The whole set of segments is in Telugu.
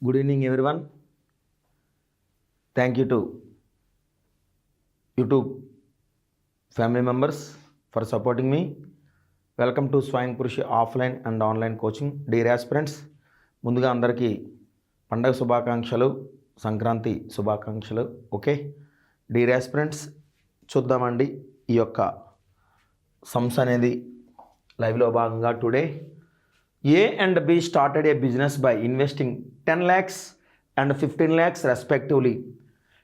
Good evening, everyone. Thank you to YouTube family members for supporting me. Welcome to Swayam Purushi offline and online coaching. Dear aspirants, ముందుగా అందరికీ పండగ శుభాకాంక్షలు, సంక్రాంతి శుభాకాంక్షలు. ఓకే డియర్ ఆస్పిరెంట్స్, చూద్దామండి ఈ యొక్క సమ్స్ అనేది లైవ్లో భాగంగా. Today A and B started a business by investing 10 lakhs and 15 lakhs respectively.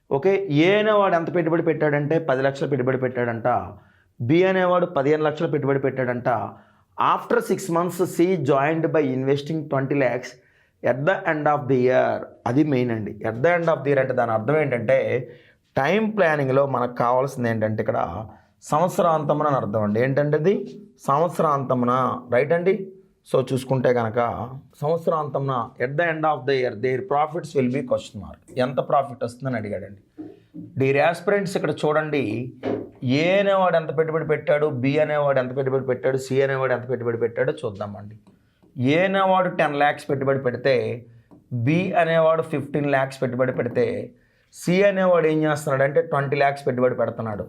Okay, ఏ అనేవాడు ఎంత పెట్టుబడి పెట్టాడంటే 10 లక్షలు పెట్టుబడి పెట్టాడంట. బి అనేవాడు 15 లక్షలు పెట్టుబడి పెట్టాడంట. After 6 months she joined by investing 20 lakhs at the end of the year. అది మెయిన్ అండి. ఎట్ ద ఎండ్ ఆఫ్ ది ఇయర్ అంటే దాని అర్థం ఏంటంటే టైం ప్లానింగ్లో మనకు కావాల్సింది ఏంటంటే ఇక్కడ సంవత్సరాంతమున అని అర్థం అండి. ఏంటంటే ఇది సంవత్సరాంతమున, రైట్ అండి. సో చూసుకుంటే కనుక సంవత్సరాంతంన at the end of the year their profits will be question mark. ఎంత ప్రాఫిట్ వస్తుందని అడిగాడండి. డియర్ ఆస్పిరెంట్స్, ఇక్కడ చూడండి, ఏ అనేవాడు ఎంత పెట్టుబడి పెట్టాడు, బి అనేవాడు ఎంత పెట్టుబడి పెట్టాడు, సి అనేవాడు ఎంత పెట్టుబడి పెట్టాడో చూద్దామండి. ఏ అనేవాడు 10 lakhs పెట్టుబడి పెడితే, బి అనేవాడు 15 lakhs పెట్టుబడి పెడితే, సి అనేవాడు ఏం చేస్తున్నాడు అంటే 20 lakhs పెట్టుబడి పెడుతున్నాడు.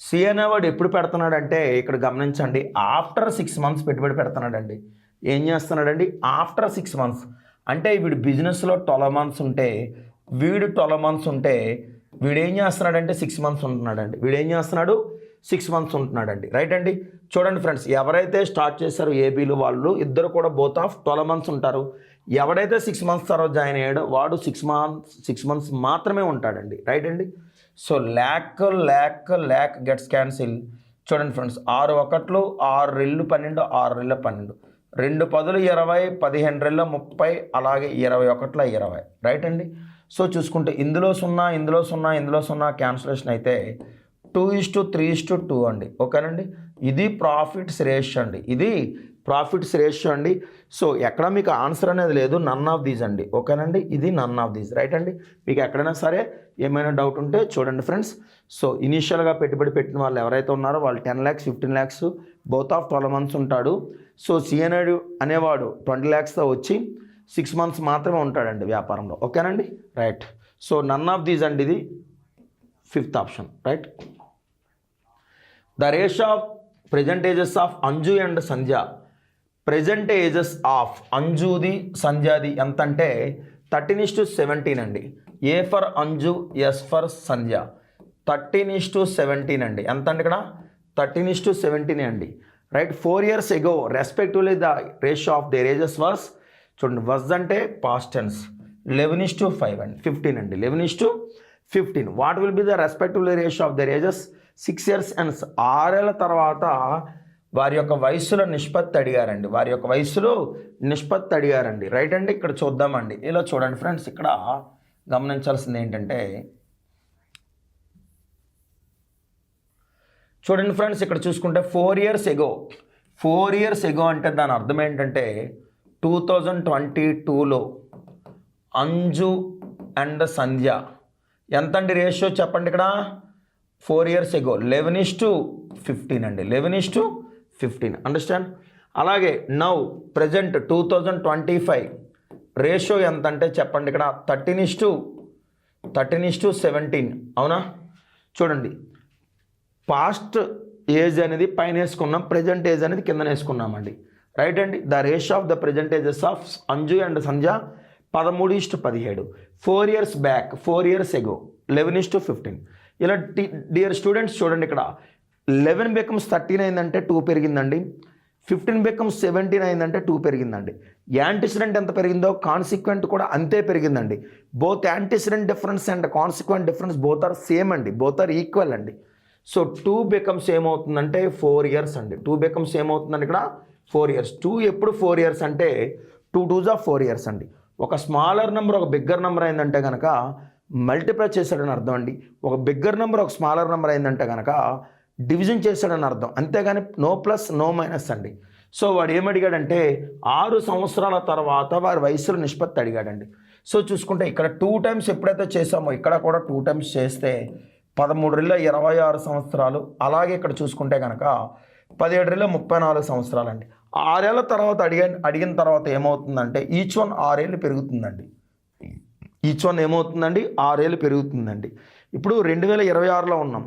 సి అనేవాడు ఎప్పుడు పెడుతున్నాడంటే ఇక్కడ గమనించండి, ఆఫ్టర్ 6 months పెట్టుబడి పెడుతున్నాడండి. ఏం చేస్తున్నాడండి? After 6 months. అంటే వీడు బిజినెస్లో 12 months ఉంటే, వీడు 12 months ఉంటే, వీడు ఏం చేస్తున్నాడంటే 6 months ఉంటున్నాడండి. వీడు ఏం చేస్తున్నాడు? 6 months ఉంటున్నాడండి, రైట్ అండి. చూడండి ఫ్రెండ్స్, ఎవరైతే స్టార్ట్ చేశారో ఏబీలు వాళ్ళు ఇద్దరు కూడా బోత్ ఆఫ్ 12 months ఉంటారు. ఎవడైతే 6 months తర్వాత జాయిన్ అయ్యాడో వాడు 6 months మాత్రమే ఉంటాడండి, రైట్ అండి. So lack gets cancel. చూడండి ఫ్రెండ్స్, 6 1 6 2 12 6 2 12 2 10 20 15 2 30 అలాగే 21 20, రైట్ అండి. సో చూసుకుంటే ఇందులో 0 క్యాన్సిలేషన్ అయితే 2:3:2 అండి. ఓకేనండి. ఇది ప్రాఫిట్స్ రేషియో అండి. ఇది ప్రాఫిట్స్ రేషియో అండి. సో ఎక్కడ మీకు ఆన్సర్ అనేది లేదు, నన్ ఆఫ్ దీస్ అండి. ఓకేనండి, ఇది నన్ ఆఫ్ దీస్, రైట్ అండి. మీకు ఎక్కడైనా సరే ఏమైనా డౌట్ ఉంటే చూడండి ఫ్రెండ్స్. సో ఇనీషియల్గా పెట్టుబడి పెట్టిన వాళ్ళు ఎవరైతే ఉన్నారో వాళ్ళు 10 lakhs 15 lakhs both of 12 months ఉంటాడు. సో సి అనేవాడు 20 lakhsతో వచ్చి 6 months మాత్రమే ఉంటాడండి వ్యాపారంలో. ఓకేనండి, right. So none of these అండి, ఇది 5th option, right. The ratio of present ages of Anju and Sandhya. Present ages of అంజుది సంధ్యాది ఎంత అంటే 13:17 అండి. A for Anju, S for Sandhya. 13:17 అండి. ఎంత అండి ఇక్కడ? 13:17 అండి, right. 4 years ago respectively the ratio of their ages was, చూడండి, వాజ్ అంటే పాస్ట్ టెన్స్, 11:5 అండి. 15 అండి, 11:15. What will be the respectively ratio of their ages? 6 years and 6 ఏళ్ళ తర్వాత వారి యొక్క వయస్సులో నిష్పత్తి అడిగారండి. రైట్ అండి. ఇక్కడ చూద్దామండి. ఇలా చూడండి ఫ్రెండ్స్, ఇక్కడ గమనించాల్సింది ఏంటంటే, చూడండి ఫ్రెండ్స్, ఇక్కడ చూసుకుంటే 4 years ago అంటే దాని అర్థం ఏంటంటే 2022లో అంజు అండ్ సంధ్య ఎంత అండి రేషియో చెప్పండి. ఇక్కడ 4 years ago 11:15 అండి, 11:15, అండర్స్టాండ్. అలాగే నౌ ప్రజెంట్ 2025 రేషియో ఎంత అంటే చెప్పండి. ఇక్కడ 13:17, అవునా? చూడండి, పాస్ట్ ఏజ్ అనేది పైన వేసుకున్నాం, ప్రజెంట్ ఏజ్ అనేది కింద వేసుకున్నామండి, రైట్ అండి. The ratio of the present ages of Anju and Sandhya 13:17. 4 years back, 4 years ago 11:15. ఇలా డియర్ స్టూడెంట్స్ చూడండి, ఇక్కడ 11 becomes 13 అయిందంటే 2 పెరిగిందండి. 15 becomes 17 అయిందంటే 2 పెరిగిందండి. యాంటిసిడెంట్ ఎంత పెరిగిందో కాన్సిక్వెంట్ కూడా అంతే పెరిగిందండి. Both antecedent difference and consequent difference both are same అండి, బోత్ ఆర్ ఈక్వల్ అండి. సో 2 becomes ఏమవుతుందంటే 4 years అండి. 2 becomes ఏమవుతుందండి ఇక్కడ 4 years. 2 ఎప్పుడు 4 years అంటే 2 2s are 4 years అండి. ఒక స్మాలర్ నెంబర్ ఒక బిగ్గర్ నెంబర్ అయిందంటే కనుక మల్టిప్లై చేశాడని అర్థం అండి. ఒక బిగ్గర్ నెంబర్ ఒక స్మాలర్ నెంబర్ అయిందంటే కనుక డివిజన్ చేశాడని అర్థం, అంతేగాని నో ప్లస్ నో మైనస్ అండి. సో వాడు ఏమడిగాడంటే 6 సంవత్సరాల తర్వాత వారి వయసులో నిష్పత్తి అడిగాడండి. సో చూసుకుంటే ఇక్కడ 2 times ఎప్పుడైతే చేసామో ఇక్కడ కూడా 2 times చేస్తే 13 26 సంవత్సరాలు. అలాగే ఇక్కడ చూసుకుంటే కనుక 17 34 సంవత్సరాలు అండి. 6 ఏళ్ళ తర్వాత అడిగిన తర్వాత ఏమవుతుందంటే ఈచ్ వన్ 6 ఏళ్ళు పెరుగుతుందండి. ఈచ్ వన్ ఏమవుతుందండి 6 ఏళ్ళు పెరుగుతుందండి. ఇప్పుడు 2026లో ఉన్నాం.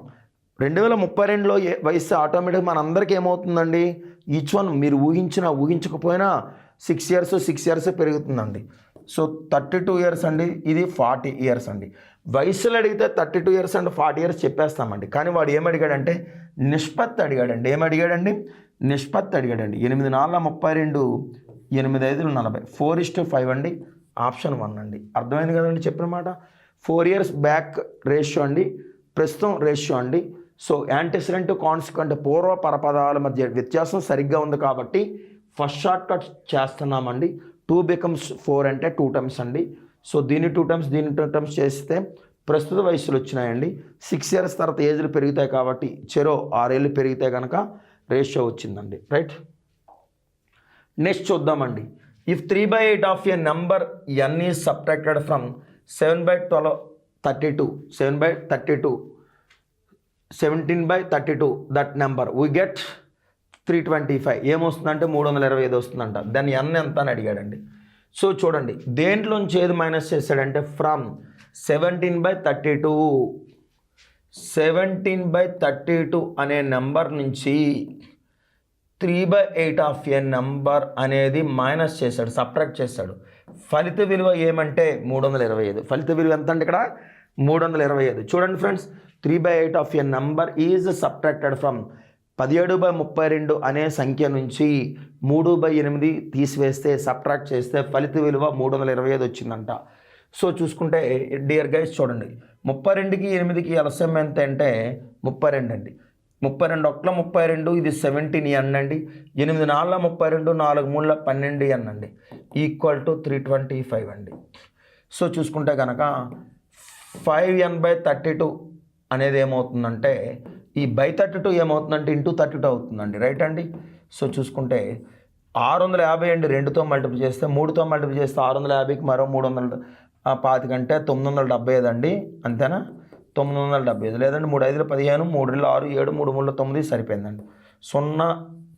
2032లో వయసు ఆటోమేటిక్ మనందరికీ ఏమవుతుందండి, ఈచ్ వన్ మీరు ఊహించకపోయినా 6 ఇయర్స్ పెరుగుతుందండి. సో 32 ఇయర్స్ అండి, ఇది 40 ఇయర్స్ అండి. వయసులు అడిగితే 32 ఇయర్స్ అండ్ 40 ఇయర్స్ చెప్పేస్తామండి. కానీ వాడు ఏమడిగాడంటే నిష్పత్తి అడిగాడండి. ఏమడిగాడండి? నిష్పత్తి అడిగాడండి. 8 4 32, 8 5 40, 4:5 అండి. ఆప్షన్ 1 అండి. అర్థమైంది కదండి చెప్పిన మాట. 4 ఇయర్స్ బ్యాక్ రేషియో అండి, ప్రస్తుతం రేషియో అండి. సో యాంటిసిడెంట్ కాన్సిక్వెంట్ పూర్వ పరపదాల మధ్య వ్యత్యాసం సరిగ్గా ఉంది కాబట్టి ఫస్ట్ షార్ట్ కట్ చేస్తున్నామండి. 2 becomes 4 అంటే 2 టైమ్స్ అండి. సో దీన్ని 2 టైమ్స్ దీన్ని 2 టైమ్స్ చేస్తే ప్రస్తుత వయసులు వచ్చినాయండి. 6 ఇయర్స్ తర్వాత ఏజ్లు పెరుగుతాయి కాబట్టి చెరో 6 ఏళ్ళు పెరిగితే కనుక రేషియో వచ్చిందండి. రైట్, నెక్స్ట్ చూద్దామండి. If 3/8 of a number n is subtracted from 7/12 32 7/32 17/32 that number we get 325. ఏమొస్తుందంటే 325 వస్తుందంట. దాని n ఎంత అని అడిగాడండి. సో చూడండి, దేంట్లోంచి ఏది మైనస్ చేశాడంటే ఫ్రమ్ 17/32 17/32 అనే నెంబర్ నుంచి 3/8 ఆఫ్ ఏ నెంబర్ అనేది మైనస్ చేశాడు, సబ్ట్రాక్ట్ చేశాడు. ఫలిత విలువ ఏమంటే 325. ఫలిత విలువ ఎంత అంటే ఇక్కడ 325. చూడండి friends, 3/8 of A number is subtracted from 17/32 అనే సంఖ్య నుంచి 3/8 తీసివేస్తే సబ్ట్రాక్ట్ చేస్తే ఫలిత విలువ 325 వచ్చిందంట. సో చూసుకుంటే డియర్ గైస్ చూడండి, 32కి 8కి ఎల్సిఎం ఎంత అంటే 32 అండి. 32 1 32, ఇది 17n అండి. 8 4 32, 4 3 12n అండి, ఈక్వల్ టు 325 అండి. సో చూసుకుంటే కనుక 5n/32 అనేది ఏమవుతుందంటే ఈ /32 ఏమవుతుందంటే ఇంటూ 32 అవుతుందండి. రైట్ అండి. సో చూసుకుంటే 650 అండి. 2తో మల్టిపుల్ చేస్తే, 3తో మల్టిపుల్ చేస్తే 650కి మరో 325 అంటే 975 అండి. అంతేనా? 975 లేదండి. 3 5 15, 3 6 7, 3 3 9 సరిపోయిందండి. 0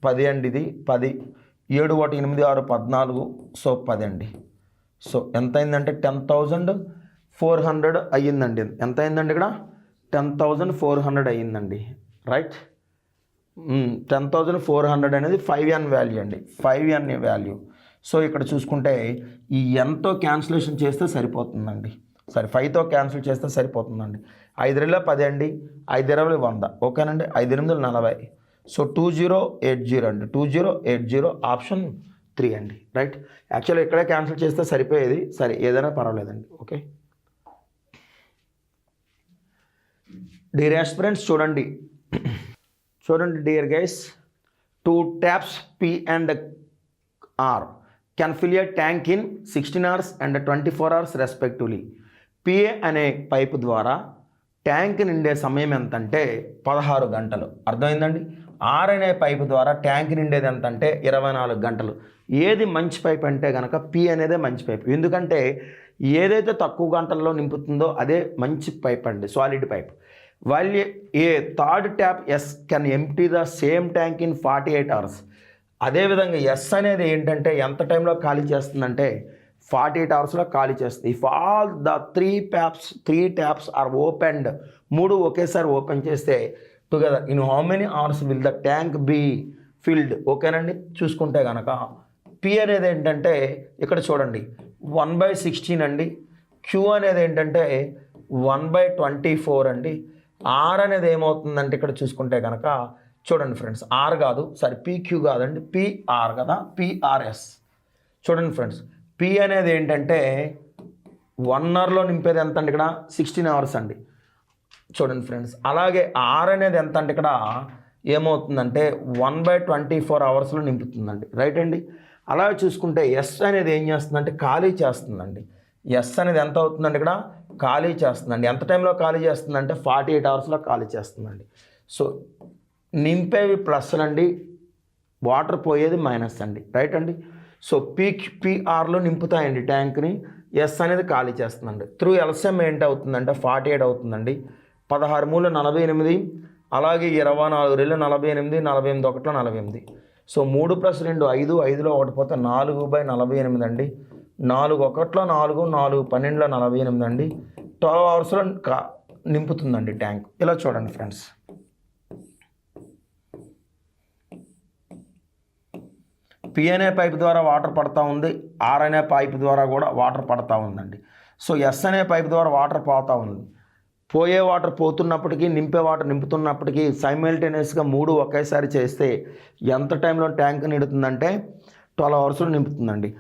10 అండి. ఇది 10, 7 1 8 6 14, సో 10 అండి. సో ఎంత అయిందంటే 10,400 అయ్యిందండి. ఎంత అయిందండి ఇక్కడ? 10,400 అయ్యిందండి. రైట్, 10,400 అనేది 5n వాల్యూ అండి. 5n value. సో ఇక్కడ చూసుకుంటే ఈ nతో క్యాన్సిలేషన్ చేస్తే సరిపోతుందండి. సరే, 5తో క్యాన్సిల్ చేస్తే సరిపోతుందండి. 5 2 10 అండి, 5 20 100. ఓకేనండి. 5 8 40. సో 2080 అండి. 2080 ఆప్షన్ 3 అండి. రైట్, యాక్చువల్గా ఇక్కడే క్యాన్సిల్ చేస్తే సరిపోయేది. సరే, ఏదైనా పర్వాలేదండి. ఓకే డియర్ ఆస్పిరెంట్స్, చూడండి dear guys, 2 taps P and R can fill a tank in 16 hours and 24 hours respectively. PA అనే పైపు ద్వారా ట్యాంక్ నిండే సమయం ఎంత అంటే 16 గంటలు. అర్థమైందండి. R అనే పైపు ద్వారా ట్యాంక్ నిండేది ఎంత అంటే 24 గంటలు. ఏది మంచి పైప్ అంటే కనుక P అనేదే మంచి పైప్. ఎందుకంటే ఏదైతే తక్కువ గంటల్లో నింపుతుందో అదే మంచి పైప్ అండి, solid pipe. While a third tap S can empty the same tank in 48 hours. అదేవిధంగా ఎస్ అనేది ఏంటంటే ఎంత టైంలో ఖాళీ చేస్తుందంటే 48 అవర్స్లో ఖాళీ చేస్తుంది. If all the 3 taps are opened, 3 ఒకేసారి ఓపెన్ చేస్తే together in how many hours will the tank be filled. ఓకేనండి. చూసుకుంటే కనుక పి అనేది ఏంటంటే ఇక్కడ చూడండి 1/16 అండి. క్యూ అనేది ఏంటంటే 1/24 అండి. ఆర్ అనేది ఏమవుతుందంటే ఇక్కడ చూసుకుంటే కనుక చూడండి ఫ్రెండ్స్, ఆర్ కాదు, సారీ పిక్యూ కాదండి, పిఆర్ కదా, పిఆర్ఎస్. చూడండి ఫ్రెండ్స్, పి అనేది ఏంటంటే 1 అవర్లో నింపేది ఎంత అండి ఇక్కడ 16 అవర్స్ అండి. చూడండి ఫ్రెండ్స్, అలాగే ఆర్ అనేది ఎంత అంటే ఇక్కడ ఏమవుతుందంటే 1/24 అవర్స్లో నింపుతుందండి. రైట్ అండి. అలాగే చూసుకుంటే ఎస్ అనేది ఏం చేస్తుందంటే ఖాళీ చేస్తుందండి. ఎస్ అనేది ఎంత అవుతుందండి ఇక్కడ ఖాళీ చేస్తుందండి. ఎంత టైంలో ఖాళీ చేస్తుందంటే 48 అవర్స్లో ఖాళీ చేస్తుందండి. సో నింపేవి ప్లస్ అండి, వాటర్ పోయేది మైనస్ అండి. రైట్ అండి. సో పిఆర్లో నింపుతాయండి ట్యాంక్ని, ఎస్ అనేది ఖాళీ చేస్తుందండి. త్రూ ఎల్సిఎం ఏంటి అవుతుందంటే 48 అవుతుందండి. 16 3 48, అలాగే 24 2 48, 48 1 48. సో 3 + 2 5, 5లో 1 పోతే 4/48 అండి. 4 1లో 4, 4 12లో 48 అండి. 12 అవర్స్లో నింపుతుందండి ట్యాంక్. ఇలా చూడండి ఫ్రెండ్స్. పి అనే పైప్ ద్వారా వాటర్ పడతా ఉంది, ఆర్ అనే పైప్ ద్వారా కూడా వాటర్ పడతా ఉందండి. సో ఎస్ అనే పైప్ ద్వారా వాటర్ పోతూ ఉంది. పోయే వాటర్ పోతున్నప్పటికీ, నింపే వాటర్ నింపుతున్నప్పటికీ సైమల్టేనియస్గా 3 ఒకేసారి చేస్తే ఎంత టైంలో ట్యాంక్ నిండుతుందంటే 12 అవర్స్లో నింపుతుందండి.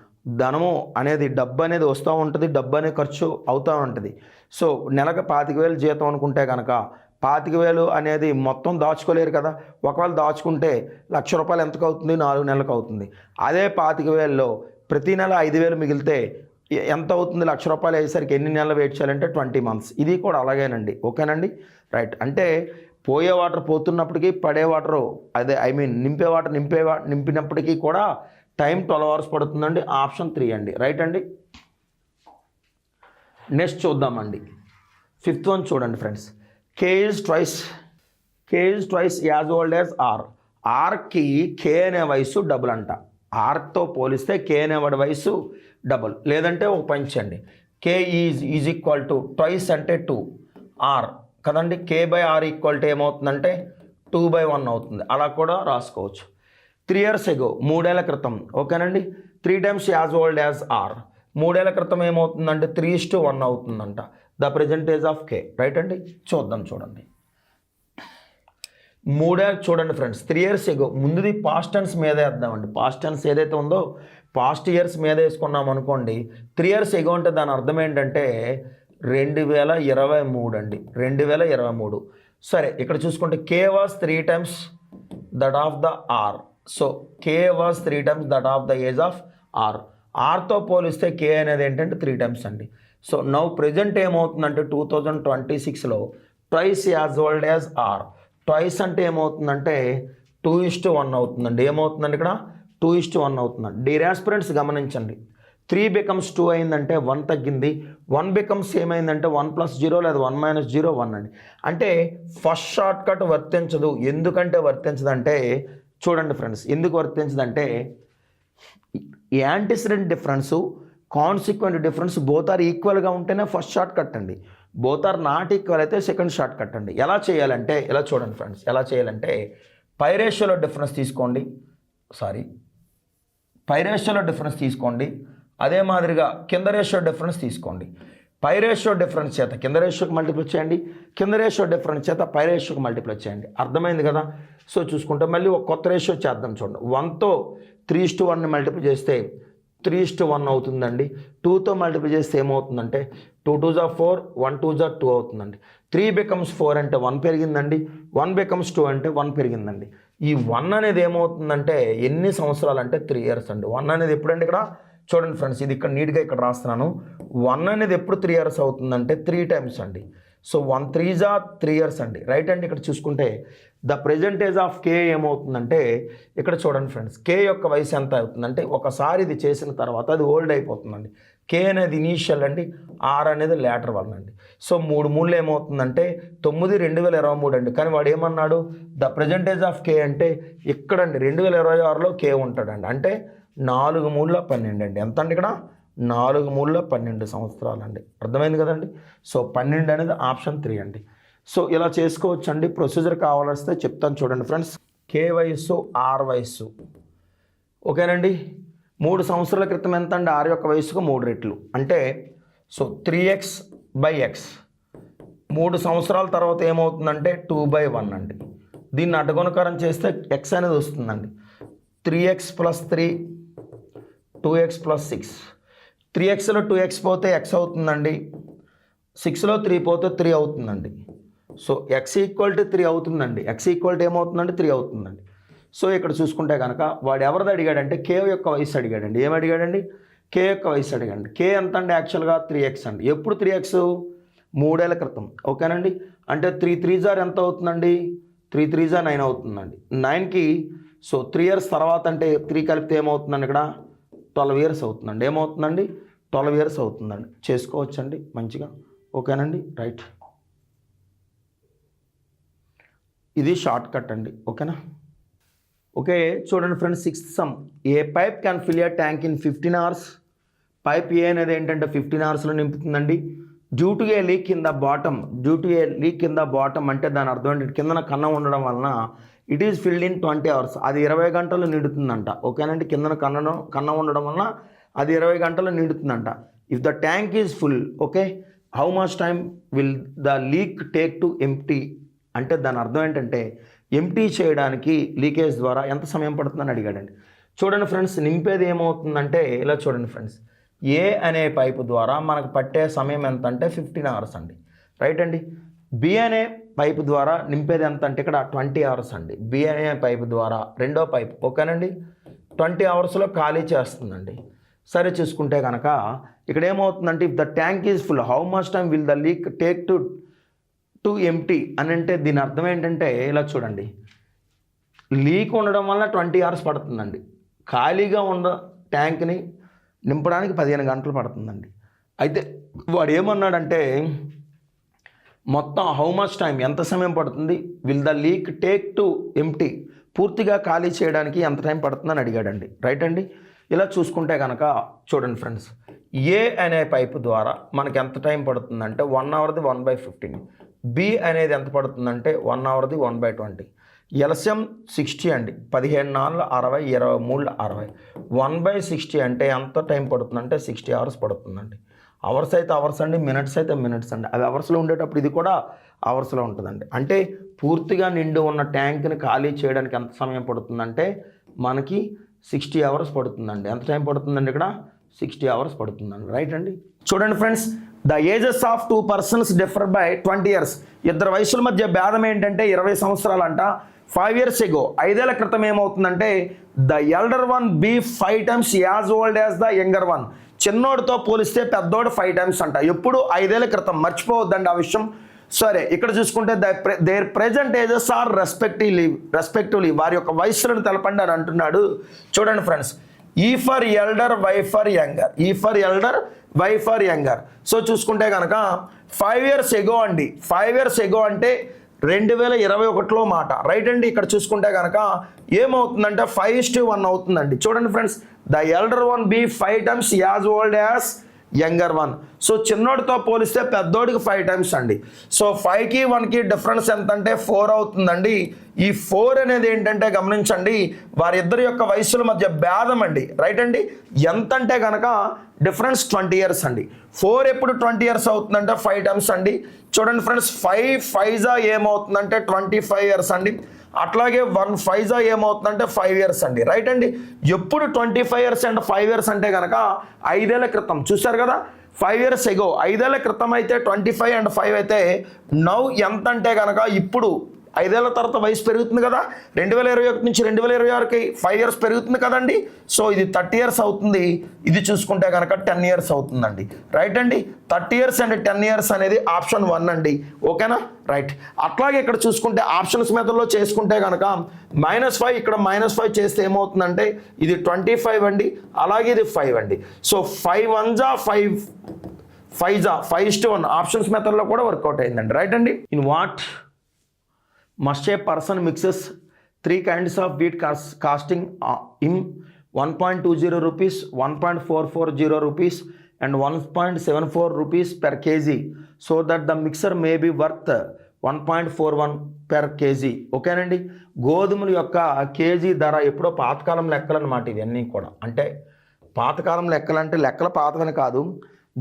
ధనము అనేది, డబ్బు అనేది వస్తూ ఉంటుంది, డబ్బు అనేది ఖర్చు అవుతూ ఉంటుంది. సో నెలకు 25,000 జీతం అనుకుంటే కనుక 25,000 అనేది మొత్తం దాచుకోలేరు కదా. ఒకవేళ దాచుకుంటే ₹1,00,000 ఎంతకు అవుతుంది? 4 నెలలకు అవుతుంది. అదే 25,000లో ప్రతి నెల 5,000 మిగిలితే ఎంత అవుతుంది? ₹1,00,000 అయ్యేసరికి ఎన్ని నెలలు వెయిట్ చేయాలంటే 20 months. ఇది కూడా అలాగేనండి. ఓకేనండి, రైట్. అంటే పోయే వాటర్ పోతున్నప్పటికీ, పడే వాటరు అదే నింపే వాటర్ నింపినప్పటికీ కూడా టైం 12 hours పడుతుందండి. ఆప్షన్ 3 అండి, రైట్ అండి. నెక్స్ట్ చూద్దామండి. 5th one చూడండి friends. K is twice as old as R. ఆర్కి కే అనే వయసు డబుల్ అంట. ఆర్తో పోలిస్తే కే అనేవాడి వయసు డబుల్. లేదంటే ఒక పంచండి, కే ఈజ్ ఈక్వల్ టు ట్వైస్ అంటే 2 ఆర్ కదండి. K/R ఈక్వల్ టు ఏమవుతుందంటే 2/1 అవుతుంది. అలా కూడా రాసుకోవచ్చు. 3 years ago, 3 ఏళ్ల క్రితం. ఓకేనండి. 3 times as old as R. 3 ఏళ్ల క్రితం ఏమవుతుందంటే 3:1 అవుతుందంట. The present age of K, right అండి. చూడండి. 3 ఏళ్ళు చూడండి ఫ్రెండ్స్. 3 years ago, ముందుది పాస్ట్ టెన్స్ మీద వేద్దామండి. పాస్ట్ టెన్స్ ఏదైతే ఉందో పాస్ట్ ఇయర్స్ మీద వేసుకున్నాం అనుకోండి. 3 years ago అంటే దాని అర్థం ఏంటంటే 2023 అండి. 2023. సరే, ఇక్కడ చూసుకుంటే K was 3 times that of the R. So K was 3 times that of the age of R. ఆర్తో పోలిస్తే కే అనేది ఏంటంటే 3 times అండి. సో నౌ ప్రజెంట్ ఏమవుతుందంటే 2026లో twice as old as R. Twice అంటే ఏమవుతుందంటే 2:1 అవుతుందండి. ఏమవుతుందండి ఇక్కడ 2:1 అవుతుందండి. డియర్ ఆస్పిరెంట్స్ గమనించండి. 3 becomes 2 అయిందంటే 1 తగ్గింది. 1 becomes ఏమైందంటే 1 + 0 లేదా 1 - 0 1 అండి. అంటే ఫస్ట్ షార్ట్ కట్ వర్తించదు. ఎందుకంటే వర్తించదంటే చూడండి ఫ్రెండ్స్, ఎందుకు వర్తించదంటే antecedent difference, consequent difference both are ఈక్వల్గా ఉంటేనే ఫస్ట్ షార్ట్ కట్ అండి. బోత్ ఆర్ నాట్ ఈక్వల్ అయితే సెకండ్ షార్ట్ కట్ అండి. ఎలా చేయాలంటే ఇలా చూడండి ఫ్రెండ్స్. ఎలా చేయాలంటే పై రేషియోలో డిఫరెన్స్ తీసుకోండి. అదే మాదిరిగా కింద రేషియో డిఫరెన్స్ తీసుకోండి. పై రేషియో డిఫరెన్స్ చేత కింద రేషియోకి మల్టిప్లై చేయండి, కింద రేషియో డిఫరెన్స్ చేత పై రేషియోకి మల్టిప్లై చేయండి. అర్థమైంది కదా. సో చూసుకుంటే మళ్ళీ ఒక కొత్త రేషియో చేద్దాం చూడండి. 1తో 3:1 మల్టిప్లై చేస్తే 3:1 అవుతుందండి. 2తో మల్టిప్లై చేస్తే ఏమవుతుందంటే 2 2s are 4, 1 2s are 2 అవుతుందండి. 3 becomes 4 అంటే 1 పెరిగిందండి. 1 becomes 2 అంటే 1 పెరిగిందండి. ఈ 1 అనేది ఏమవుతుందంటే ఎన్ని సంవత్సరాలు అంటే 3 years అండి. 1 అనేది ఎప్పుడండి ఇక్కడ చూడండి ఫ్రెండ్స్, ఇది ఇక్కడ నీట్గా ఇక్కడ రాస్తున్నాను. 1 అనేది ఎప్పుడు 3 years అవుతుందంటే 3 times అండి. సో 1 3s are 3 years అండి, రైట్ అండి. ఇక్కడ చూసుకుంటే ద ప్రెజెంట్ ఏజ్ ఆఫ్ కే ఏమవుతుందంటే ఇక్కడ చూడండి ఫ్రెండ్స్, కే యొక్క వయసు ఎంత అవుతుందంటే ఒకసారి ఇది చేసిన తర్వాత అది ఓల్డ్ అయిపోతుందండి. కే అనేది ఇనీషియల్ అండి, ఆర్ అనేది లేటర్ వన్ అండి. సో 3 3 ఏమవుతుందంటే 9 2023 అండి. కానీ వాడు ఏమన్నాడు, ద ప్రెజెంట్ ఏజ్ ఆఫ్ కే అంటే ఇక్కడండి 2026లో కే ఉంటాడండి. అంటే 4 3 12 అండి. ఎంత అండి ఇక్కడ 4 3 12 సంవత్సరాలు అండి. అర్థమైంది కదండి. సో 12 అనేది ఆప్షన్ 3 అండి. సో ఇలా చేసుకోవచ్చు అండి. ప్రొసీజర్ కావాల్స్తే చెప్తాను చూడండి ఫ్రెండ్స్. కే వయస్సు, ఆర్ వయస్సు, ఓకేనండి. 3 సంవత్సరాల క్రితం ఎంత అండి, ఆర్ యొక్క వయసుకు 3 రెట్లు అంటే సో 3x/x. 3 సంవత్సరాల తర్వాత ఏమవుతుందంటే 2/1 అండి. దీన్ని అడ్డగుణకారం చేస్తే x అనేది వస్తుందండి. 3x + 3 2x + 6. 3xలో 2x పోతే x అవుతుందండి. 6లో 3 పోతే 3 అవుతుందండి. సో x = 3 అవుతుందండి. x = ఏమవుతుందండి 3 అవుతుందండి. సో ఇక్కడ చూసుకుంటే కనుక వాడు ఎవరిది అడిగాడంటే కే యొక్క వయసు అడిగాడండి. ఏమి అడిగాడండి, కే యొక్క వయసు అడిగాడండి. కే ఎంత అండి యాక్చువల్గా 3x అండి. ఎప్పుడు 3x 3 ఏళ్ల క్రితం. ఓకేనండి. అంటే 3 3s are ఎంత అవుతుందండి, 3 3s are 9 అవుతుందండి. 9కి సో 3 years తర్వాత అంటే 3 కలిపితే ఏమవుతుందండి ఇక్కడ 12 years అవుతుందండి. ఏమవుతుందండి 12 years అవుతుందండి. చేసుకోవచ్చండి మంచిగా. ఓకేనండి, రైట్. ఇది షార్ట్ కట్ అండి. ఓకేనా. ఓకే చూడండి friends, 6th sum. A pipe can fill a tank in 15 hours. Pipe A అనేది ఏంటంటే 15 అవర్స్లో నింపుతుందండి. Due to a leak in the bottom అంటే దాని అర్థం ఏంటంటే కిందన కన్నం ఉండడం వలన it is filled in 20 hours, అది 20 గంటలు నిండుతుందంట. ఓకేనండి, కిందన కన్నం ఉండడం వలన అది 20 గంటలు నిండుతుందంట. If the tank is full, okay, how much time will the leak take to empty అంటే దాని అర్థం ఏంటంటే ఎంప్టీ చేయడానికి లీకేజ్ ద్వారా ఎంత సమయం పడుతుందని అడిగాడండి. చూడండి ఫ్రెండ్స్, నింపేది ఏమవుతుందంటే ఇలా చూడండి ఫ్రెండ్స్, ఏ అనే పైపు ద్వారా మనకు పట్టే సమయం ఎంత అంటే 15 అవర్స్ అండి. రైట్ అండి. బి అనే పైపు ద్వారా నింపేది ఎంత అంటే ఇక్కడ 20 అవర్స్ అండి. బి అనే పైపు ద్వారా రెండో పైపు, ఓకేనండి, 20 అవర్స్లో ఖాళీ చేస్తుందండి. సరే, చూసుకుంటే కనుక ఇక్కడ ఏమవుతుందంటే if the tank is full how much time will the leak take to empty అని అంటే దీని అర్థం ఏంటంటే ఇలా చూడండి, లీక్ ఉండడం వల్ల 20 అవర్స్ పడుతుందండి. ఖాళీగా ఉన్న ట్యాంక్ని నింపడానికి 15 గంటలు పడుతుందండి. అయితే వాడు ఏమన్నాడంటే మొత్తం హౌ మచ్ టైం ఎంత సమయం పడుతుంది, will the leak take to empty పూర్తిగా ఖాళీ చేయడానికి ఎంత టైం పడుతుందని అడిగాడండి. రైట్ అండి. ఇలా చూసుకుంటే కనుక చూడండి ఫ్రెండ్స్, ఏ అనే పైపు ద్వారా మనకి ఎంత టైం పడుతుందంటే 1 అవర్ది 1/15. బి అనేది ఎంత పడుతుందంటే 1 అవర్ది 1/20. ఎల్సిఎం 60 అండి. 15 నాలుగు 60, 23 60. 1/60 అంటే ఎంత టైం పడుతుందంటే 60 అవర్స్ పడుతుందండి. అవర్స్ అయితే అవర్స్ అండి, మినిట్స్ అయితే మినిట్స్ అండి. అవి అవర్స్లో ఉండేటప్పుడు ఇది కూడా అవర్స్లో ఉంటుందండి. అంటే పూర్తిగా నిండి ఉన్న ట్యాంక్ని ఖాళీ చేయడానికి ఎంత సమయం పడుతుందంటే మనకి 60 అవర్స్ పడుతుందండి. ఎంత టైం పడుతుందండి ఇక్కడ 60 అవర్స్ పడుతుందండి. రైట్ అండి. చూడండి friends, the ages of 2 persons differ by 20 years. ఇద్దరు వయసుల మధ్య భేదం ఏంటంటే 20 సంవత్సరాలంట. 5 years ago 5 ఏళ్ల క్రితం ఏమవుతుందంటే the elder one be 5 times as old as the younger one. చిన్నోడితో పోలిస్తే పెద్దోడు 5 times అంట. ఎప్పుడు 5 ఏళ్ల క్రితం, మర్చిపోవద్దండి ఆ విషయం. సరే, ఇక్కడ చూసుకుంటే their present ages are respectively వారి యొక్క వయస్సులను తెలపండి అని అంటున్నాడు. చూడండి friends, E for elder, Y for younger, E for elder, Y for younger. So చూసుకుంటే కనుక 5 years ago అండి. 5 years ago అంటే 2021లో మాట. రైట్ అండి. ఇక్కడ చూసుకుంటే కనుక ఏమవుతుందంటే 5:1 అవుతుందండి. చూడండి friends, the elder one be 5 times as old as younger one. So చిన్నోడితో పోలిస్తే పెద్దోడికి 5 times అండి. సో 5కి 1కి డిఫరెన్స్ ఎంత అంటే 4 అవుతుందండి. ఈ 4 అనేది ఏంటంటే గమనించండి, వారిద్దరి యొక్క వయసుల మధ్య భేదం అండి. రైట్ అండి. ఎంత అంటే కనుక డిఫరెన్స్ 20 years అండి. 4 ఎప్పుడు 20 years అవుతుందంటే 5 times అండి. చూడండి ఫ్రెండ్స్, 5 5 ఏమవుతుందంటే 25 years అండి. అట్లాగే 1 5 ఏమవుతుందంటే 5 years అండి. రైట్ అండి. ఎప్పుడు 25 years అండ్ 5 years అంటే కనుక 5 ఏళ్ల క్రితం. చూశారు కదా, 5 years ago 5 ఏళ్ల క్రితం అయితే 25 and 5 అయితే నౌ ఎంత అంటే కనుక ఇప్పుడు 5 ఏళ్ల తర్వాత వయసు పెరుగుతుంది కదా. 2021 నుంచి 2026కి 5 years పెరుగుతుంది కదండి. సో ఇది 30 years అవుతుంది. ఇది చూసుకుంటే కనుక 10 years అవుతుందండి. రైట్ అండి. 30 years అండ్ 10 years అనేది ఆప్షన్ 1 అండి. ఓకేనా. రైట్. అట్లాగే ఇక్కడ చూసుకుంటే ఆప్షన్స్ మెథడ్లో చేసుకుంటే కనుక -5 ఇక్కడ -5 చేస్తే ఏమవుతుందంటే ఇది 25 అండి. అలాగే ఇది 5 అండి. సో 5 1 5:1 ఆప్షన్స్ మెథడ్లో కూడా వర్కౌట్ అయిందండి. రైట్ అండి. In what must a person mixes 3 kinds of wheat costing him 1.20 rupees, 1.440 rupees and 1.74 rupees per kg so that the mixer may be worth 1.41 per kg. ఓకేనండి. గోధుమల యొక్క కేజీ ధర ఎప్పుడో పాతకాలం లెక్కలు అన్నమాట ఇవన్నీ కూడా. అంటే పాతకాలం లెక్కలు అంటే లెక్కల పాతవని కాదు,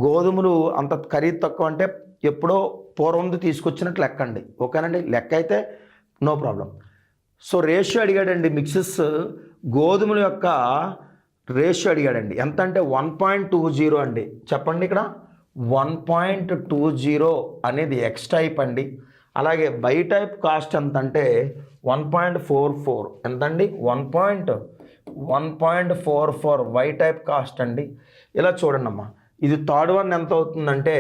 గోధుమలు అంత ఖరీదు తక్కువ అంటే ఎప్పుడో పూర్వంది తీసుకొచ్చినట్టు లెక్క అండి. ఓకేనండి. లెక్క అయితే నో ప్రాబ్లం. సో రేషియో అడిగాడండి, మిక్సెస్ గోధుమల యొక్క రేషియో అడిగాడండి. ఎంత అంటే 1.20 అండి. చెప్పండి, ఇక్కడ 1.20 అనేది ఎక్స్ టైప్ అండి. అలాగే వై టైప్ కాస్ట్ ఎంత అంటే 1.44. ఎంతండి? 1.44 వై టైప్ కాస్ట్ అండి. ఇలా చూడండి అమ్మా, ఇది థర్డ్ వన్ ఎంత అవుతుందంటే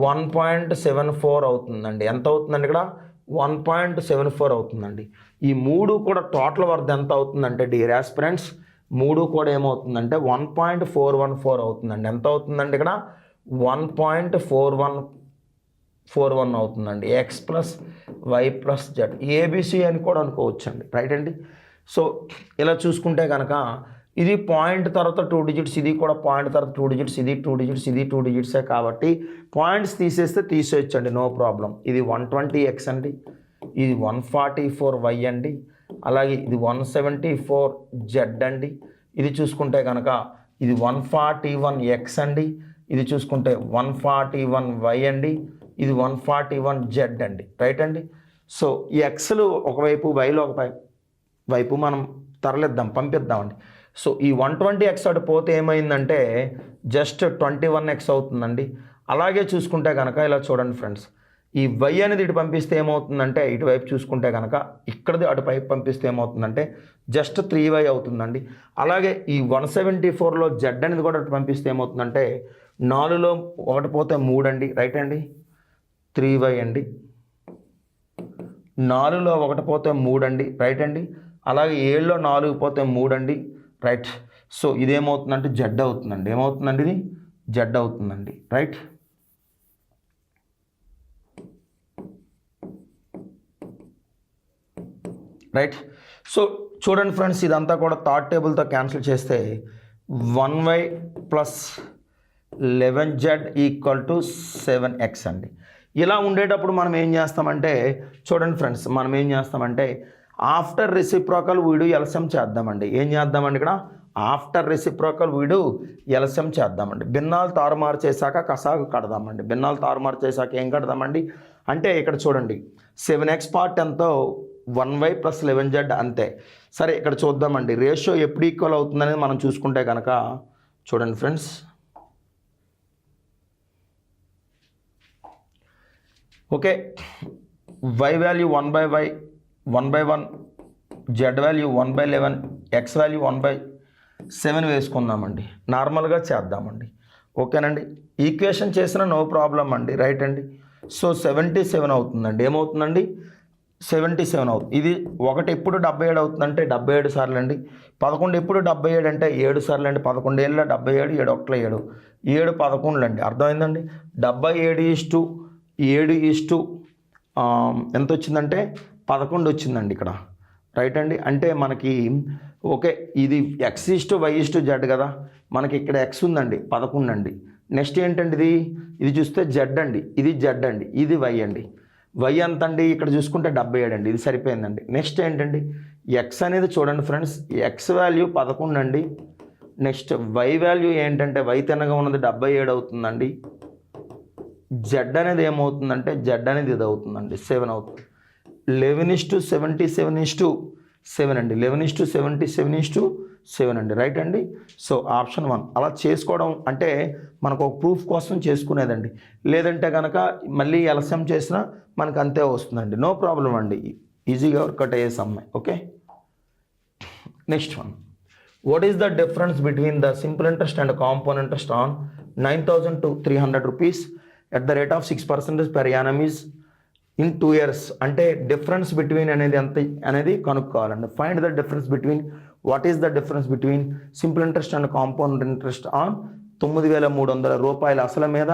1.74 అవుతుందండి. ఎంత అవుతుందండి? ఇక్కడ 1.74 అవుతుందండి. ఈ మూడు కూడా టోటల్ వర్త్ ఎంత అవుతుందంటే డియర్ ఆస్పిరెంట్స్, మూడు కూడా ఏమవుతుందంటే 1.414 అవుతుందండి. ఎంత అవుతుందండి? ఇక్కడ 1.4141 అవుతుందండి. X plus Y plus Z, ABC అని కూడా అనుకోవచ్చండి. రైట్ అండి. సో ఇలా చూసుకుంటే కనుక ఇది పాయింట్ తర్వాత 2 డిజిట్స్, ఇది కూడా పాయింట్ తర్వాత 2 డిజిట్స్, ఇది 2 డిజిట్స్, ఇది 2 డిజిట్సే కాబట్టి పాయింట్స్ తీసేస్తే తీసేయచ్చండి, నో ప్రాబ్లం. ఇది 120x అండి, ఇది 144y అండి, అలాగే ఇది 174z అండి. ఇది చూసుకుంటే కనుక ఇది 141x అండి, ఇది చూసుకుంటే 141y అండి, ఇది 141z అండి. రైట్ అండి. సో ఈ ఎక్స్లు ఒకవైపు, వైలో ఒక వైపు మనం తరలిద్దాం, పంపిద్దామండి. సో ఈ 120x అటు పోతే ఏమైందంటే జస్ట్ 21x అవుతుందండి. అలాగే చూసుకుంటే కనుక ఇలా చూడండి ఫ్రెండ్స్, ఈ y అనేది ఇటు పంపిస్తే ఏమవుతుందంటే, ఇటువైపు చూసుకుంటే కనుక ఇక్కడది అటువైపు పంపిస్తే ఏమవుతుందంటే జస్ట్ 3y అవుతుందండి. అలాగే ఈ 174లో z అనేది కూడా అటు పంపిస్తే ఏమవుతుందంటే 4లో 1 పోతే 3 అండి. రైట్ అండి, 3y అండి. 4లో 1 పోతే 3 అండి. రైట్ అండి. అలాగే 7లో 4 పోతే 3 అండి. రైట్. సో ఇదేమవుతుందంటే జెడ్ అవుతుందండి. ఏమవుతుందండి? ఇది జెడ్ అవుతుందండి. రైట్. రైట్. సో చూడండి ఫ్రెండ్స్, ఇదంతా కూడా థర్డ్ టేబుల్తో క్యాన్సిల్ చేస్తే 1y plus 11z equal to 7x అండి. ఇలా ఉండేటప్పుడు మనం ఏం చేస్తామంటే, చూడండి ఫ్రెండ్స్, మనం ఏం చేస్తామంటే ఆఫ్టర్ రెసిప్రోకల్ వీడు ఎల్సిఎం చేద్దామండి. ఏం చేద్దామండి? ఇక్కడ ఆఫ్టర్ రెసిప్రోకల్ వీడు ఎల్సిఎం చేద్దామండి. భిన్నాలు తారుమారు చేశాక కసాగు కడదామండి. భిన్నాలు తారుమారు చేశాక ఏం కడదామండి అంటే, ఇక్కడ చూడండి 7x పార్ట్ ఎంతో 1y ప్లస్ 11z అంతే. సరే, ఇక్కడ చూద్దామండి రేషియో ఎప్పుడు ఈక్వల్ అవుతుందనేది మనం చూసుకుంటే కనుక చూడండి friends, okay, y value 1/y 1/1, z value 1/11, x value 1/7 వేసుకుందామండి. నార్మల్గా చేద్దామండి. ఓకేనండి. ఈక్వేషన్ చేసిన నో ప్రాబ్లం అండి. రైట్ అండి. సో 77 అవుతుందండి. ఏమవుతుందండి? 77 అవుతుంది. ఇది 1 ఎప్పుడు 77 అవుతుందంటే 77 సార్లు అండి. 11 ఎప్పుడు 77 అంటే 7 సార్లు అండి. 11 ఏళ్ళ 77, 7 1 7, 7 11 అండి. అర్థమైందండి. 77:7 ఎంత వచ్చిందంటే 11 వచ్చిందండి ఇక్కడ. రైట్ అండి. అంటే మనకి ఓకే, ఇది x:y:z కదా, మనకి ఇక్కడ x ఉందండి 11 అండి. నెక్స్ట్ ఏంటండి? ఇది చూస్తే z అండి, ఇది z అండి, ఇది y అండి. y ఎంత అండి? ఇక్కడ చూసుకుంటే 77 అండి. ఇది సరిపోయిందండి. నెక్స్ట్ ఏంటండి? x అనేది చూడండి ఫ్రెండ్స్, x వాల్యూ 11 అండి. నెక్స్ట్ y వాల్యూ ఏంటంటే y తినగా ఉన్నది 77 అవుతుందండి. z అనేది ఏమవుతుందంటే z అనేది ఇది అవుతుందండి, 7 అవుతుంది. 11:77:7 అండి. 11:77:7 అండి. రైట్ అండి. సో ఆప్షన్ 1 అలా చేసుకోవడం అంటే మనకు ఒక ప్రూఫ్ కోసం చేసుకునేదండి. లేదంటే కనుక మళ్ళీ ఎల్సిఎం చేసినా మనకు అంతే వస్తుందండి. నో ప్రాబ్లం అండి, ఈజీగా వర్కౌట్ అయ్యే సమ్మాయి. Okay. Next one, what is the difference between the simple interest and compound interest on 9,300 rupees at the rate of 6% per annum is in 2 years? అంటే డిఫరెన్స్ బిట్వీన్ అనేది ఎంత అనేది కనుక్కోవాలండి. Find the difference between, what is the difference between simple interest and compound interest on 9,300 రూపాయల అసలు మీద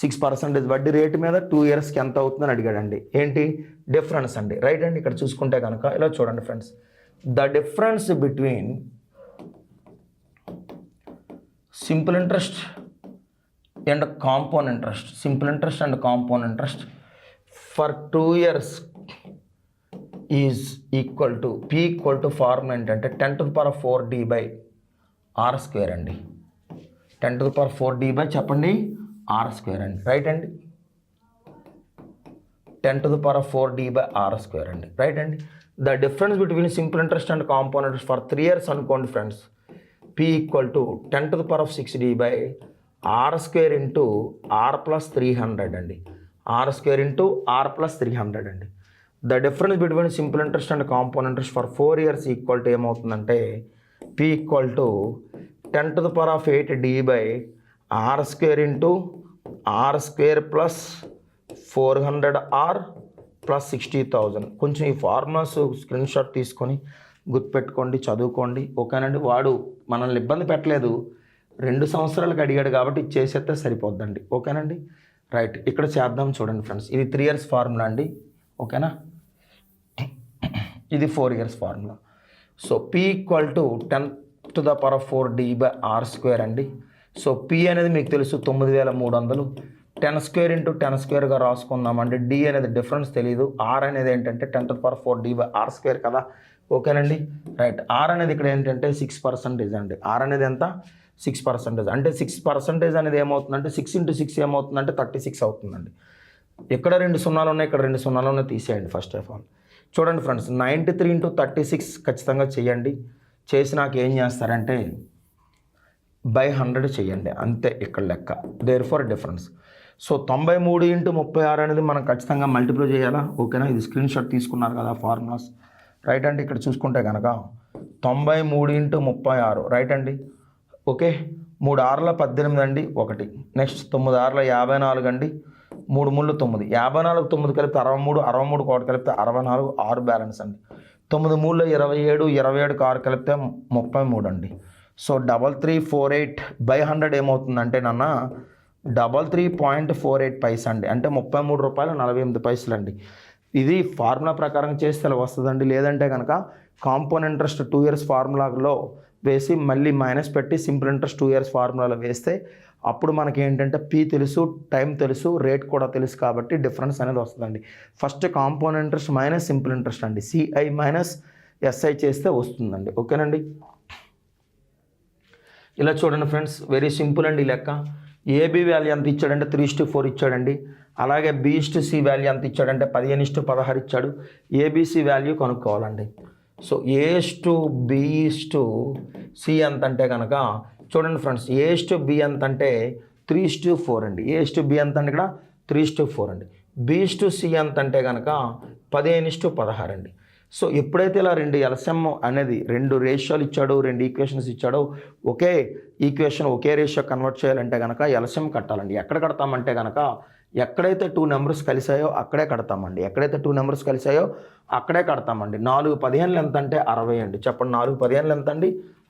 6% వడ్డీ రేటు మీద 2 ఇయర్స్కి ఎంత అవుతుందని అడిగాడండి. ఏంటి డిఫరెన్స్ అండి. రైట్ అండి. ఇక్కడ చూసుకుంటే కనుక ఇలా చూడండి friends, the difference between simple interest and compound interest, simple interest and compound interest for 2 years is equal to P equal to formula ఏంటంటే 10⁴D/r² అండి. 10⁴D చెప్పండి r² అండి. రైట్ అండి. 10⁴D/r² అండి. రైట్ అండి. The difference between simple interest and compound interest for 3 years అనుకోండి friends, P equal to 10⁶D/r² into r+300 అండి. r² ఇంటూ r+300 అండి. The difference between simple interest and compound interest for 4 years equal to ఏమవుతుందంటే P equal to 10⁸D/r² into r² plus 400r plus 60,000. కొంచెం ఈ ఫార్ములాస్ స్క్రీన్ షాట్ తీసుకొని గుర్తుపెట్టుకోండి, చదువుకోండి. ఓకేనండి. వాడు మనల్ని ఇబ్బంది పెట్టలేదు, 2 సంవత్సరాలకు అడిగాడు కాబట్టి చేసేస్తే సరిపోద్దండి. ఓకేనండి. రైట్. ఇక్కడ చేద్దాం చూడండి ఫ్రెండ్స్, ఇది 3 years ఫార్ములా అండి. ఓకేనా. ఇది 4 years formula. So P equal to x⁴d/r² అండి. సో p అనేది మీకు తెలుసు 9300, 10² × 10² రాసుకుందామండి. d అనేది డిఫరెన్స్ తెలియదు, r అనేది ఏంటంటే 10⁴d/r² కదా. ఓకేనండి, రైట్. r అనేది ఇక్కడ ఏంటంటే 6% అండి. r అనేది ఎంత? 6%. అంటే 6% అనేది ఏమవుతుందంటే 6 × 6 ఏమవుతుందంటే 36 అవుతుందండి. ఇక్కడ 2 సున్నాలు ఉన్నాయి, ఇక్కడ 2 సున్నాలు ఉన్నాయి, తీసేయండి ఫస్ట్ ఆఫ్ ఆల్. చూడండి ఫ్రెండ్స్, 93 × 36 ఖచ్చితంగా చేయండి. చేసి నాకు ఏం చేస్తారంటే /100 చేయండి, అంతే ఇక్కడ లెక్క. There for difference. సో 93 × 36 అనేది మనం ఖచ్చితంగా మల్టిప్లై చేయాలా. ఓకేనా, ఇది స్క్రీన్ షాట్ తీసుకున్నారు కదా ఫార్ములాస్, రైట్ అండి. ఇక్కడ చూసుకుంటే కనుక 93 × 36, రైట్ అండి. ఓకే, 3 6 18 అండి, 1. నెక్స్ట్ 9 6 54 అండి, 3 3 9, 54 9 కలిపితే 63, 63 కోటి కలిపితే 64, 6 బ్యాలెన్స్ అండి. 9 3 27, 27 6 కలిపితే 33 అండి. సో 3348/100 ఏమవుతుందంటే నాన్న 33.48 పైసా అండి. అంటే 33 రూపాయలు 48 పైసలు అండి. ఇది ఫార్ములా ప్రకారం చేస్తే అలా వస్తుందండి. లేదంటే కనుక కాంపౌండ్ ఇంట్రెస్ట్ 2 ఇయర్స్ ఫార్ములాలో వేసి మళ్ళీ మైనస్ పెట్టి సింపుల్ ఇంట్రెస్ట్ 2 ఇయర్స్ ఫార్ములాలో వేస్తే అప్పుడు మనకి ఏంటంటే పీ తెలుసు, టైం తెలుసు, రేట్ కూడా తెలుసు, కాబట్టి డిఫరెన్స్ అనేది వస్తుందండి. First compound interest minus simple interest అండి, సిఐ మైనస్ ఎస్ఐ చేస్తే వస్తుందండి. ఓకేనండి, ఇలా చూడండి ఫ్రెండ్స్, వెరీ సింపుల్ అండి ఈ లెక్క. ఏబి వాల్యూ ఎంత ఇచ్చాడంటే 3:4 ఇచ్చాడండి. అలాగే B/C వాల్యూ ఎంత ఇచ్చాడంటే 15:16 ఇచ్చాడు. ABC value కనుక్కోవాలండి. సో A/B/C ఎంత అంటే కనుక చూడండి ఫ్రెండ్స్, A/B ఎంత అంటే 3:4 అండి. A/B ఎంత అంటే ఇక్కడ 3:4 అండి. B/C ఎంత అంటే కనుక 15:16 అండి. సో ఎప్పుడైతే ఇలా 2 LCM అనేది 2 రేషియోలు ఇచ్చాడో, 2 ఈక్వేషన్స్ ఇచ్చాడో, ఒకే ఈక్వేషన్ ఒకే రేషియో కన్వర్ట్ చేయాలంటే కనుక LCM కట్టాలండి. ఎక్కడ కడతామంటే కనుక ఎక్కడైతే 2 నెంబర్స్ కలిసాయో అక్కడే కడతామండి. ఎక్కడైతే 2 నెంబర్స్ కలిసాయో అక్కడే కడతామండి. 4 15 ఎంత అంటే 60 అండి. చెప్పండి, 4 15 ఎంత అండి?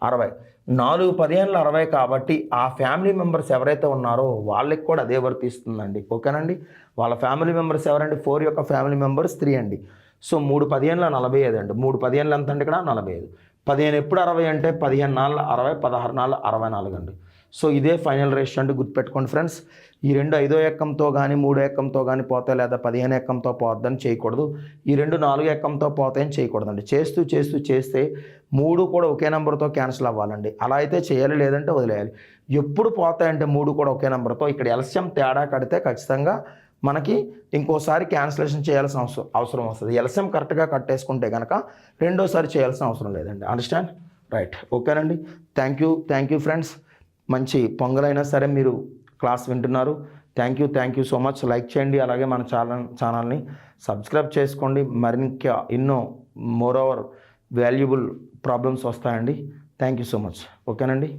60. 4 15 60 కాబట్టి ఆ ఫ్యామిలీ మెంబర్స్ ఎవరైతే ఉన్నారో వాళ్ళకి కూడా అదే వర్తిస్తుందండి. ఓకేనండి, వాళ్ళ ఫ్యామిలీ మెంబర్స్ ఎవరండి? 4 యొక్క ఫ్యామిలీ మెంబర్స్ 3 అండి. సో 3 15 45 అండి. 3 15 ఎంత అంటే ఇక్కడ 45. 15 ఎప్పుడు 60 అంటే 15 4 60, 16 4 64 అండి. సో ఇదే ఫైనల్ రేషియో అండి, గుర్తుపెట్టుకోండి ఫ్రెండ్స్. ఈ 2 5వ ఎక్కంతో కానీ 3వ ఎక్కంతో కానీ పోతే, లేదా 15 ఎక్కంతో పోద్దని చేయకూడదు. ఈ 2 4 ఎక్కంతో పోతాయని చేయకూడదండి. చేస్తూ చేస్తే 3 కూడా ఒకే నెంబర్తో క్యాన్సిల్ అవ్వాలండి. అలా అయితే చేయాలి, లేదంటే వదిలేయాలి. ఎప్పుడు పోతాయంటే 3 కూడా ఒకే నెంబర్తో. ఇక్కడ LCM తేడా కడితే ఖచ్చితంగా మనకి ఇంకోసారి క్యాన్సిలేషన్ చేయాల్సిన అవసరం వస్తుంది. LCM కరెక్ట్గా కట్టేసుకుంటే కనుక రెండోసారి చేయాల్సిన అవసరం లేదండి. Understand, right? ఓకేనండి, థ్యాంక్ యూ ఫ్రెండ్స్. మంచి పొంగలైనా సరే మీరు క్లాస్ వింటున్నారు. Thank you so much. Like చేయండి, అలాగే మన ఛానల్ని సబ్స్క్రైబ్ చేసుకోండి. మరింకా ఎన్నో మోర్ ఓవర్ వాల్యుబుల్ ప్రాబ్లమ్స్ వస్తాయండి. Thank you so much. ఓకేనండి.